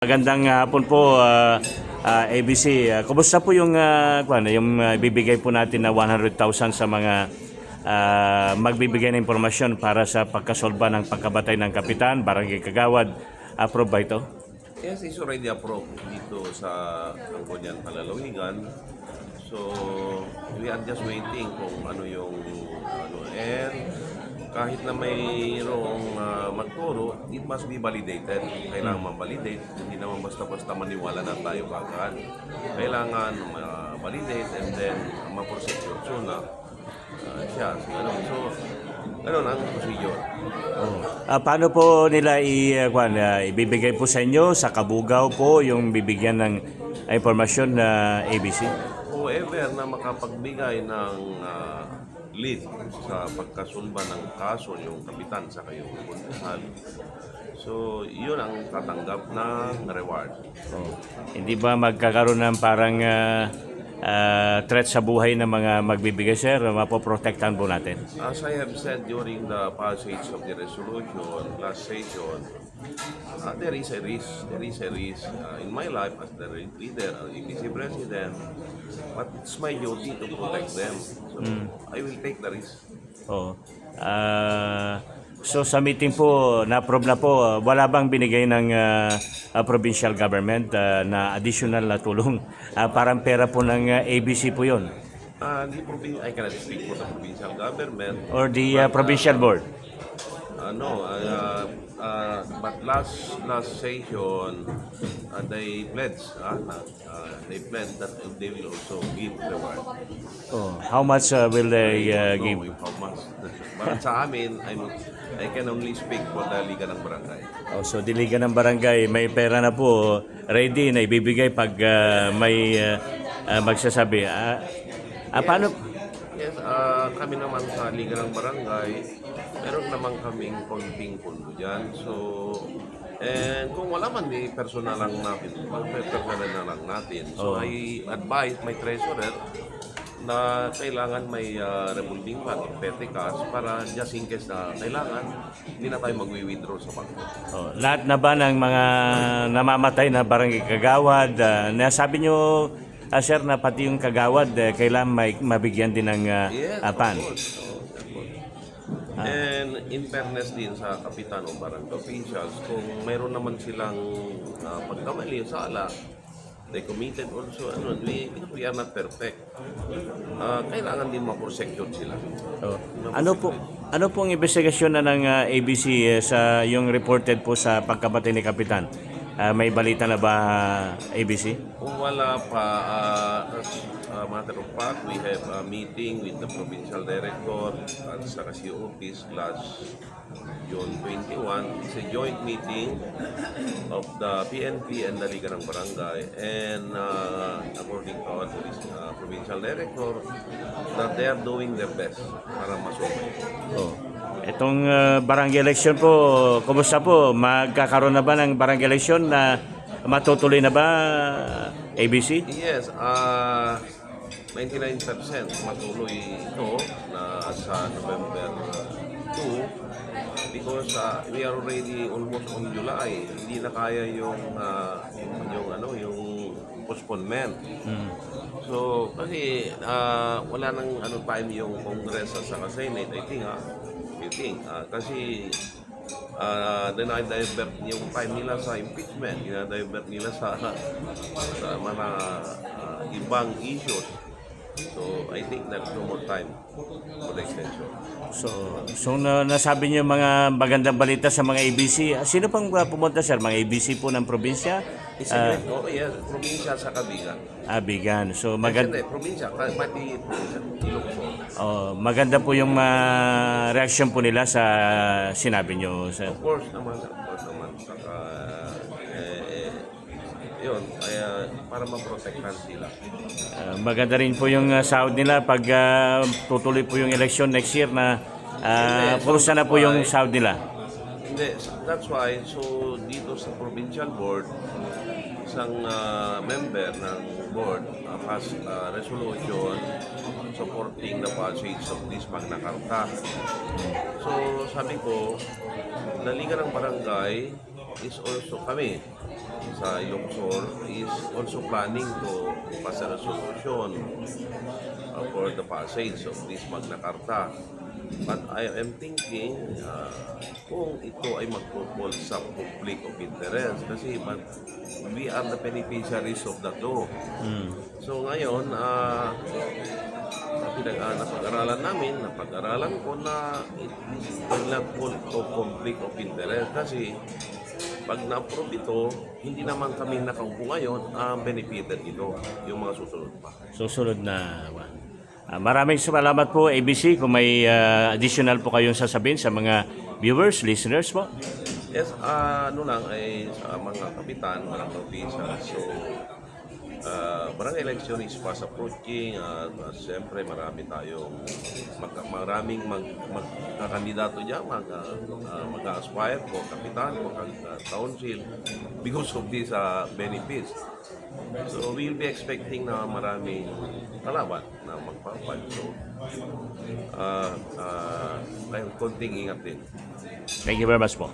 Magandang hapon po, ABC. Kumusta po yung bibigay po natin na 100,000 sa mga magbibigay ng impormasyon para sa pagkasolba ng pagkabatay ng kapitan, barangay kagawad? Approve ba ito? Yes, it's already approved dito sa Angkonian Palalawigan. So, we are just waiting kung ano yung and kahit na mayroong magturo, it must be validated. Kailangan ma-validate, hindi naman basta-basta maniwala na tayo kagad. Kailangan ma-validate and then ma-procedure. So na siya. So, ganun ang procedure. Paano po nila ibibigay po sa inyo sa Kabugaw po yung bibigyan ng impormasyon na ABC? Whoever na makapagbigay ng lead sa pagkasulba ng kaso yung kapitan sa kayong konsehal. So, yun ang tatanggap ng reward. Hindi ba magkakaroon ng parang threat sa buhay ng mga magbibigay, sir? Mapoprotektahan po natin? As I have said during the passage of the resolution last session, there is a risk. There is a risk in my life as the leader, ABC president, but it's my duty to protect them. So, I will take the risk. So sa meeting po, na-approve na po, wala bang binigay ng provincial government na additional na tulong? Parang pera po ng ABC po yun? I cannot speak for the provincial government. Or the provincial board? But last session, they pledged that they will also give reward. How much will they give? How much? But sa amin, I can only speak for the Liga ng Barangay. So di Liga ng Barangay, may pera na po, ready na ibibigay pag may magsasabi. Paano? Yes, kami naman sa Liga ng Barangay, meron naman kaming konting pondo dyan. So, and kung wala man, may personal lang natin. Personal na lang natin. So, I advise my treasurer na kailangan may revolving fund or petty cash para just in case na kailangan, hindi na tayo mag-withdraw sa bangko. Lahat na ba ng mga namamatay na barangay kagawad, nasabi nyo, sir, na pati yung kagawad, kailangan mabigyan din ng pan? Of course. And in fairness din sa kapitan o barangay officials, kung mayroon naman silang pagkamali sa sala, they committed also, we are not perfect. Kailangan din ma-prosecute sila. Ano pong investigasyon na ng ABC sa yung reported po sa pagkabatay ni Kapitan? May balita na ba, ABC? Kung wala pa, matter of fact, we have a meeting with the provincial director at sa COO office last June 21. It's a joint meeting of the PNP and the Liga ng Barangay. And according to our provincial director, that they are doing their best para masolve. Itong barangay election po, kumusta po? Magkakaroon na ba ng barangay election na matutuloy na ba, ABC? Yes, 99% matuloy ito na sa November 2 because we are already almost on July. Hindi na kaya yung postponement. So kasi wala nang time yung Congress at saka Senate. I think kasi dinadivert yung time nila sa impeachment, dinadivert nila sa mga ibang issues. So, I think that's no more time for the extension. So nasabi niyo mga magandang balita sa mga ABC. Sino pang pumunta, sir? Mga ABC po ng probinsya? Yes, probinsya sa Kabigan. Bigan. So Probinsya, pati probinsya, Ilocos. Maganda po yung reaction po nila sa sinabi niyo, sir. Of course naman. Saka, yun, para ma-protectan sila. Maganda rin po yung sahod nila pag tutuloy po yung election next year na kumusta na po yung sahod nila? Hindi, that's why, so dito sa provincial board, isang member ng board passed resolution supporting the passage of this Magna Carta. So sabi ko, the Liga ng Barangay is also kami, sa Ilocos is also planning to pass a resolution for the passage of this Magna Carta. But I am thinking kung ito ay magpo-fall sa conflict of interest kasi we are the beneficiaries of that law. So ngayon, napag-aralan ko na it will not fall to conflict of interest kasi pag na-approve ito, hindi naman kami nakaupo ngayon ang benefited dito, yung mga susunod pa. Susunod na kwan. Maraming salamat po ABC kung may additional po kayong sasabihin sa mga viewers, listeners po. Yes, ano lang ay sa mga kapitan, mga officials. So, barangay election is fast approaching at siyempre maraming magkakandidato dyan, mag-aspire po kapitan, po council because of these benefits. So we'll be expecting na maraming kalaban na magpapal. So, kaya konting ingat din. Thank you very much po.